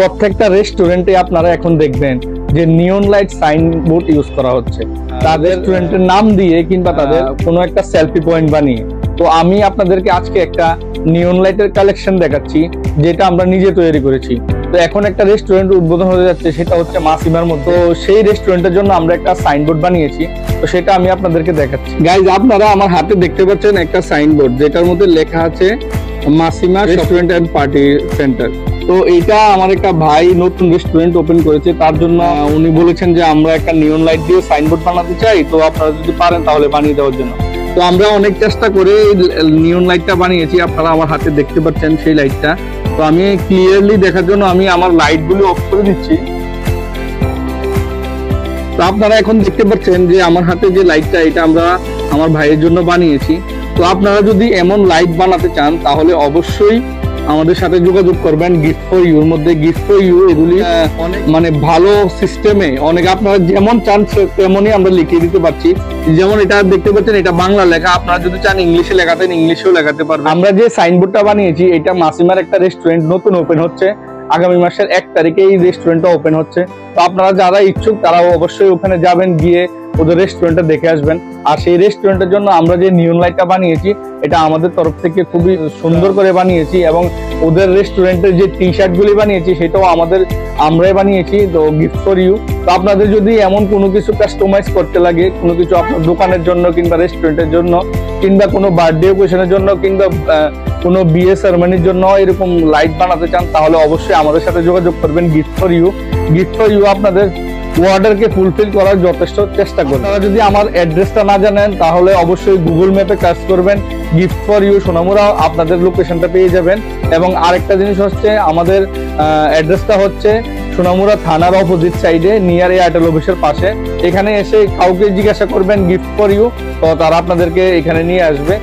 প্রত্যেকটা রেস্টুরেন্টে আপনারা এখন দেখবেন যে নিয়ন লাইট সাইনবোর্ড ইউজ করা হচ্ছে তাদের রেস্টুরেন্টের নাম দিয়ে কিংবা তাদের কোনো একটা সেলফি পয়েন্ট বানিয়ে। তো আমি আপনাদেরকে আজকে একটা নিয়ন লাইটের কালেকশন দেখাচ্ছি যেটা আমরা নিজে তৈরি করেছি। তো এখন একটা রেস্টুরেন্ট উদ্বোধন হতে যাচ্ছে, সেটা হচ্ছে মাসিমার মতো। সেই রেস্টুরেন্টের জন্য আমরা একটা সাইনবোর্ড বানিয়েছি, তো সেটা আমি আপনাদেরকে দেখাচ্ছি। গাইজ, আপনারা আমার হাতে দেখতে পাচ্ছেন একটা সাইনবোর্ড যেটার মধ্যে লেখা আছে মাসিমা রেস্টুরেন্ট এন্ড পার্টি সেন্টার। তো এটা আমার একটা ভাই নতুন রেস্টুরেন্ট ওপেন করেছে, তার জন্য উনি বলেছেন যে আমরা একটা নিয়ন লাইট দিয়ে সাইনবোর্ড বানাতে চাই, তো আপনারা যদি পারেন তাহলে বানিয়ে দেওয়ার জন্য। তো আমরা অনেক চেষ্টা করে নিয়ন লাইটটা বানিয়েছি, আপনারা আমার হাতে দেখতে পাচ্ছেন সেই লাইটটা। তো আমি ক্লিয়ারলি দেখার জন্য আমি আমার লাইটগুলো অফ করে দিচ্ছি। তো আপনারা এখন দেখতে পাচ্ছেন যে আমার হাতে যে লাইটটা, এটা আমরা আমার ভাইয়ের জন্য বানিয়েছি। তো আপনারা যদি এমন লাইট বানাতে চান তাহলে অবশ্যই আমাদের সাথে যোগাযোগ করবেন। গিফট ফর ইউর মধ্যে গিফট ফর ইউ এগুলি অনেক মানে ভালো সিস্টেমে অনেক আপনারা যেমন চান তেমনই আমরা লিখিয়ে দিতে পারছি। যেমন এটা দেখতে পাচ্ছেন, এটা বাংলা লেখা, আপনারা যদি চান ইংলিশে লেখাতেন ইংলিশেও লেখাতে পারবেন। আমরা যে সাইনবোর্ডটা বানিয়েছি এটা মাসিমার একটা রেস্টুরেন্ট নতুন ওপেন হচ্ছে, আগামী মাসের 1 তারিখে এই রেস্টুরেন্টটা ওপেন হচ্ছে। তো আপনারা যারা ইচ্ছুক তারা অবশ্যই ওখানে যাবেন, গিয়ে ওদের রেস্টুরেন্টটা দেখে আসবেন। আর সেই রেস্টুরেন্টের জন্য আমরা যে নিয়ন লাইটটা বানিয়েছি এটা আমাদের তরফ থেকে খুবই সুন্দর করে বানিয়েছি, এবং ওদের রেস্টুরেন্টের যে টি শার্ট গুলি বানিয়েছি সেটাও আমরাই বানিয়েছি। তো গিফট ফর ইউ। তো আপনাদের যদি এমন কোনো কিছু কাস্টমাইজ করতে লাগে, কোনো কিছু আপনার দোকানের জন্য কিংবা রেস্টুরেন্টের জন্য কিংবা কোনো বার্থডে অকেশনের জন্য কিংবা কোনো বিয়ে সেরেমনির জন্য এরকম লাইট বানাতে চান তাহলে অবশ্যই আমাদের সাথে যোগাযোগ করবেন। Gift for you. Gift for you আপনাদের অর্ডারকে ফুলফিল করার যথেষ্ট চেষ্টা করবেন। আপনারা যদি আমার অ্যাড্রেসটা না জানেন তাহলে অবশ্যই গুগল ম্যাপে কাজ করবেন, গিফট ফর ইউ সোনামুড়া, আপনাদের লোকেশনটা পেয়ে যাবেন। এবং আরেকটা জিনিস হচ্ছে আমাদের অ্যাড্রেসটা হচ্ছে সোনামুড়া থানার অপোজিট সাইডে নিয়ার এয়ারটেল অফিসের পাশে। এখানে এসে কাউকে জিজ্ঞাসা করবেন গিফট ফর ইউ, তো তারা আপনাদেরকে এখানে নিয়ে আসবে।